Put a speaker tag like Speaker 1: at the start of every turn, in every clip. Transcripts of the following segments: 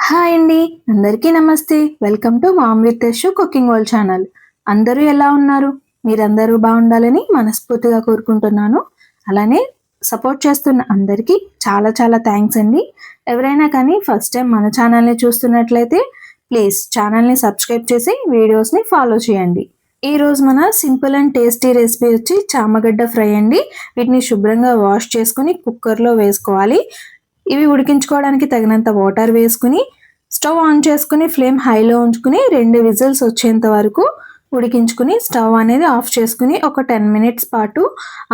Speaker 1: Hi అండి. అందరికీ నమస్తే. Welcome to mom with Yashu cooking world channel. అందరూ ఎలా ఉన్నారు? మీరందరూ బాగుండాలని మనస్ఫూర్తిగా కోరుకుంటున్నాను. అలానే సపోర్ట్ చేస్తున్న అందరికీ చాలా చాలా థ్యాంక్స్ అండి. ఎవరైనా కానీ ఫస్ట్ టైం మన ఛానల్ని చూస్తున్నట్లయితే ప్లీజ్ ఛానల్ని సబ్స్క్రైబ్ చేసి వీడియోస్ని ఫాలో చేయండి. ఈరోజు మన సింపుల్ అండ్ టేస్టీ రెసిపీ వచ్చి చామగడ్డ ఫ్రై అండి. వీటిని శుభ్రంగా వాష్ చేసుకుని కుక్కర్లో వేసుకోవాలి. ఇవి ఉడికించుకోవడానికి తగినంత వాటర్ వేసుకుని స్టవ్ ఆన్ చేసుకుని ఫ్లేమ్ హైలో ఉంచుకుని 2 విజిల్స్ వచ్చేంత వరకు ఉడికించుకుని స్టవ్ అనేది ఆఫ్ చేసుకుని ఒక 10 మినిట్స్ పాటు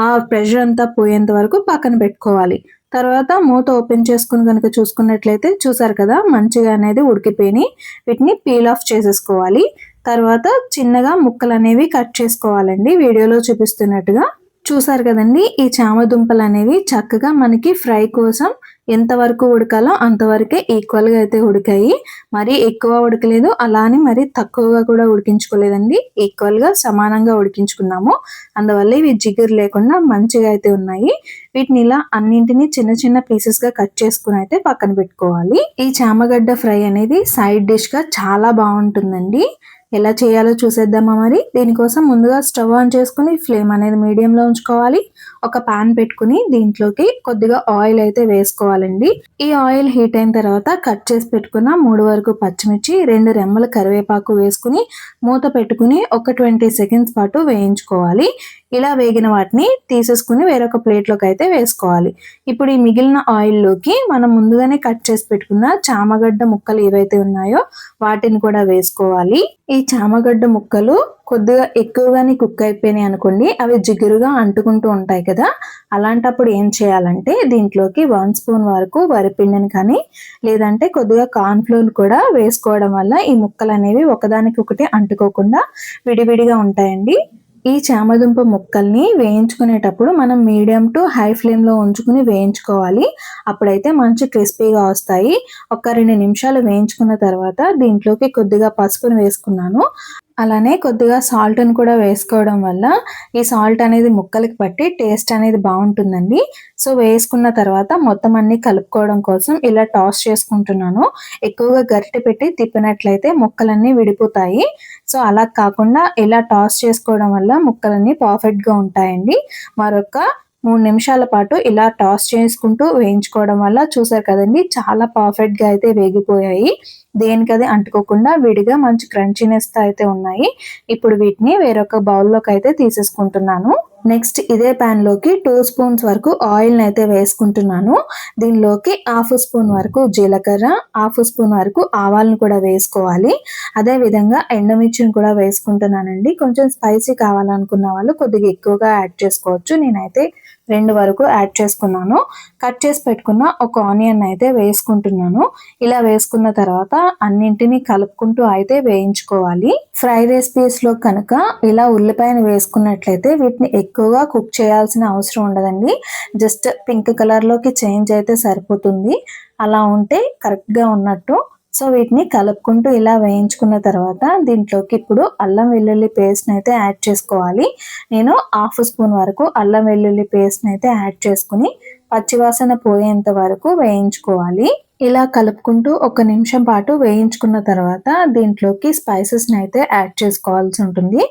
Speaker 1: ఆ ప్రెషర్ అంతా పోయేంత వరకు పక్కన పెట్టుకోవాలి. తర్వాత మూత ఓపెన్ చేసుకుని కనుక చూసుకున్నట్లయితే చూసారు కదా మంచిగా అనేది ఉడికిపోయి వీటిని పీల్ ఆఫ్ చేసేసుకోవాలి. తర్వాత చిన్నగా ముక్కలు అనేవి కట్ చేసుకోవాలండి వీడియోలో చూపిస్తున్నట్టుగా. చూసారు కదండి ఈ చామ దుంపలు అనేవి చక్కగా మనకి ఫ్రై కోసం ఎంతవరకు ఉడకాలో అంతవరకే ఈక్వల్గా అయితే ఉడికాయి. మరీ ఎక్కువ ఉడకలేదు, అలా అని మరీ తక్కువగా కూడా ఉడికించుకోలేదండి. ఈక్వల్గా సమానంగా ఉడికించుకున్నాము. అందువల్ల ఇవి జిగురు లేకుండా మంచిగా అయితే ఉన్నాయి. వీటిని ఇలా అన్నింటినీ చిన్న చిన్న పీసెస్గా కట్ చేసుకుని అయితే పక్కన పెట్టుకోవాలి. ఈ చామగడ్డ ఫ్రై అనేది సైడ్ డిష్గా చాలా బాగుంటుందండి. ఎలా చేయాలో చూసేద్దామా మరి. దీనికోసం ముందుగా స్టవ్ ఆన్ చేసుకుని ఫ్లేమ్ అనేది మీడియంలో ఉంచుకోవాలి. ఒక పాన్ పెట్టుకుని దీంట్లోకి కొద్దిగా ఆయిల్ అయితే వేసుకోవాలండి. ఈ ఆయిల్ హీట్ అయిన తర్వాత కట్ చేసి పెట్టుకున్న 3 వరకు పచ్చిమిర్చి, 2 రెమ్మల కరివేపాకు వేసుకుని మూత పెట్టుకుని ఒక 20 సెకండ్స్ పాటు వేయించుకోవాలి. ఇలా వేగిన వాటిని తీసేసుకుని వేరొక ప్లేట్లోకి అయితే వేసుకోవాలి. ఇప్పుడు ఈ మిగిలిన ఆయిల్లోకి మనం ముందుగానే కట్ చేసి పెట్టుకున్న చామగడ్డ ముక్కలు ఏవైతే ఉన్నాయో వాటిని కూడా వేసుకోవాలి. ఈ చామగడ్డ ముక్కలు కొద్దిగా ఎక్కువగానే కుక్ అయిపోయినాయి అనుకోండి, అవి జిగురుగా అంటుకుంటూ ఉంటాయి కదా. అలాంటప్పుడు ఏం చేయాలంటే దీంట్లోకి 1 స్పూన్ వరకు వరిపిండిని కానీ లేదంటే కొద్దిగా కార్న్ఫ్లోర్ కూడా వేసుకోవడం వల్ల ఈ ముక్కలు అనేవి ఒకదానికొకటి అంటుకోకుండా విడివిడిగా ఉంటాయండి. ఈ చామదుంప ముక్కల్ని వేయించుకునేటప్పుడు మనం మీడియం టు హై ఫ్లేమ్లో ఉంచుకుని వేయించుకోవాలి. అప్పుడైతే మంచి క్రిస్పీగా వస్తాయి. ఒక 2 నిమిషాలు వేయించుకున్న తర్వాత దీంట్లోకి కొద్దిగా పసుపును వేసుకున్నాను. అలానే కొద్దిగా సాల్ట్ని కూడా వేసుకోవడం వల్ల ఈ సాల్ట్ అనేది ముక్కలకి పట్టి టేస్ట్ అనేది బాగుంటుందండి. సో వేసుకున్న తర్వాత మొత్తం అన్ని కలుపుకోవడం కోసం ఇలా టాస్ చేసుకుంటున్నాను. ఎక్కువగా గరిటె పెట్టి తిప్పినట్లయితే ముక్కలన్నీ విడిపోతాయి. సో అలా కాకుండా ఇలా టాస్ చేసుకోవడం వల్ల ముక్కలన్నీ పర్ఫెక్ట్గా ఉంటాయండి. మరొక 3 నిమిషాల పాటు ఇలా టాస్ చేసుకుంటూ వేయించుకోవడం వల్ల చూసారు కదండి చాలా పర్ఫెక్ట్గా అయితే వేగిపోయాయి. దేనికది అంటుకోకుండా విడిగా మంచి క్రంచీనెస్ అయితే ఉన్నాయి. ఇప్పుడు వీటిని వేరొక బౌల్లోకి అయితే తీసేసుకుంటున్నాను. నెక్స్ట్ ఇదే ప్యాన్ లోకి 2 స్పూన్స్ వరకు ఆయిల్ అయితే వేసుకుంటున్నాను. దీనిలోకి 1/2 స్పూన్ వరకు జీలకర్ర, 1/2 స్పూన్ వరకు ఆవాలను కూడా వేసుకోవాలి. అదే విధంగా ఎండుమిర్చిని కూడా వేసుకుంటున్నానండి. కొంచెం స్పైసీ కావాలనుకున్న వాళ్ళు కొద్దిగా ఎక్కువగా యాడ్ చేసుకోవచ్చు. నేనైతే 2 వరకు యాడ్ చేసుకున్నాను. కట్ చేసి పెట్టుకున్న ఒక ఆనియన్ అయితే వేసుకుంటున్నాను. ఇలా వేసుకున్న తర్వాత అన్నింటినీ కలుపుకుంటూ అయితే వేయించుకోవాలి. ఫ్రై రెసిపీస్ లో కనుక ఇలా ఉల్లిపాయను వేసుకున్నట్లయితే వీటిని ఎక్కువగా కుక్ చేయాల్సిన అవసరం ఉండదండి. జస్ట్ పింక్ కలర్ లోకి చేంజ్ అయితే సరిపోతుంది. అలా ఉంటే కరెక్ట్ గా ఉన్నట్టు. సో వీటిని కలుపుకుంటూ ఇలా వేయించుకున్న తర్వాత దీంట్లోకి ఇప్పుడు అల్లం వెల్లుల్లి పేస్ట్ని అయితే యాడ్ చేసుకోవాలి. నేను 1/2 స్పూన్ వరకు అల్లం వెల్లుల్లి పేస్ట్ని అయితే యాడ్ చేసుకుని పచ్చివాసన పోయేంత వరకు వేయించుకోవాలి. ఇలా కలుపుకుంటూ 1 నిమిషం పాటు వేయించుకున్న తర్వాత దీంట్లోకి స్పైసెస్ని అయితే యాడ్ చేసుకోవాల్సి ఉంటుంది.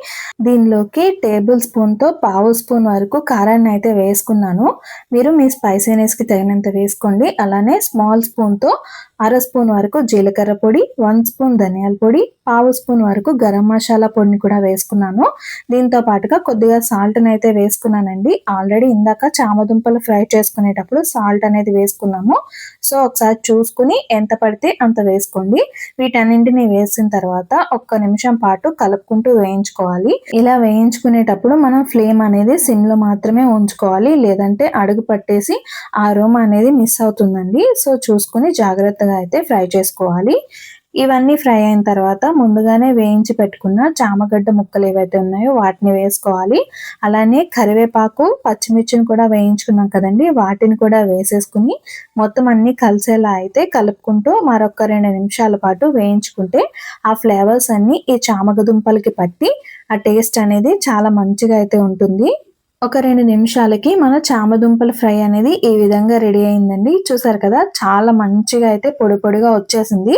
Speaker 1: దీనిలోకి టేబుల్ స్పూన్తో 1/2 స్పూన్ వరకు కారాన్ని అయితే వేసుకున్నాను. మీరు మీ స్పైసీనెస్కి తగినంత వేసుకోండి. అలానే స్మాల్ స్పూన్తో 1/2 స్పూన్ వరకు జీలకర్ర పొడి, 1 స్పూన్ ధనియాల పొడి, 1/2 స్పూన్ వరకు గరం మసాలా పొడిని కూడా వేసుకున్నాను. దీంతో పాటుగా కొద్దిగా సాల్ట్ని అయితే వేసుకున్నానండి. ఆల్రెడీ ఇందాక చామదుంపలు ఫ్రై చేసుకునేటప్పుడు సాల్ట్ అనేది వేసుకున్నాము. సో ఒకసారి చూసుకుని ఎంత పడితే అంత వేసుకోండి. వీటన్నింటినీ వేసిన తర్వాత 1 నిమిషం పాటు కలుపుకుంటూ వేయించుకోవాలి. ఇలా వేయించుకునేటప్పుడు మనం ఫ్లేమ్ అనేది సిమ్లో మాత్రమే ఉంచుకోవాలి. లేదంటే అడుగు పట్టేసి ఆ అరోమా అనేది మిస్ అవుతుందండి. సో చూసుకుని జాగ్రత్తగా అయితే ఫ్రై చేసుకోవాలి. ఇవన్నీ ఫ్రై అయిన తర్వాత ముందుగానే వేయించి పెట్టుకున్న చామగడ్డ ముక్కలు ఏవైతే ఉన్నాయో వాటిని వేసుకోవాలి. అలానే కరివేపాకు, పచ్చిమిర్చిని కూడా వేయించుకున్నాం కదండి, వాటిని కూడా వేసేసుకుని మొత్తం అన్ని కలిసేలా అయితే కలుపుకుంటూ మరొక 2 నిమిషాల పాటు వేయించుకుంటే ఆ ఫ్లేవర్స్ అన్ని ఈ చామగదుంపలకి పట్టి ఆ టేస్ట్ అనేది చాలా మంచిగా అయితే ఉంటుంది. ఒక 2 నిమిషాలకి మన చామదుంపల ఫ్రై అనేది ఈ విధంగా రెడీ అయిందండి. చూసారు కదా! చాలా మంచిగా అయితే పొడి పొడిగా వచ్చేసింది.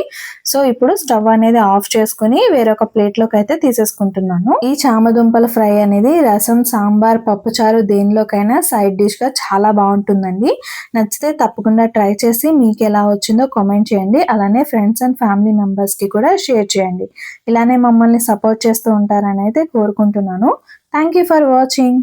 Speaker 1: సో, ఇప్పుడు స్టవ్ అనేది ఆఫ్ చేసుకొని వేరొక ప్లేట్‌లోకి అయితే తీసేసుకుంటున్నాను. ఈ చామదుంపల ఫ్రై అనేది రసం, సాంబార్, పప్పుచారు దేనిలోకైనా సైడ్ డిష్‌గా చాలా బావుంటుందండి. నచ్చితే తప్పకుండా ట్రై చేసి మీకెలా వచ్చిందో కామెంట్ చేయండి. అలానే ఫ్రెండ్స్ అండ్ ఫ్యామిలీ మెంబర్స్‌కి కూడా షేర్ చేయండి. ఇలానే మమ్మల్ని సపోర్ట్ చేస్తూ ఉంటారని అయితే కోరుకుంటున్నాను. Thank you for watching.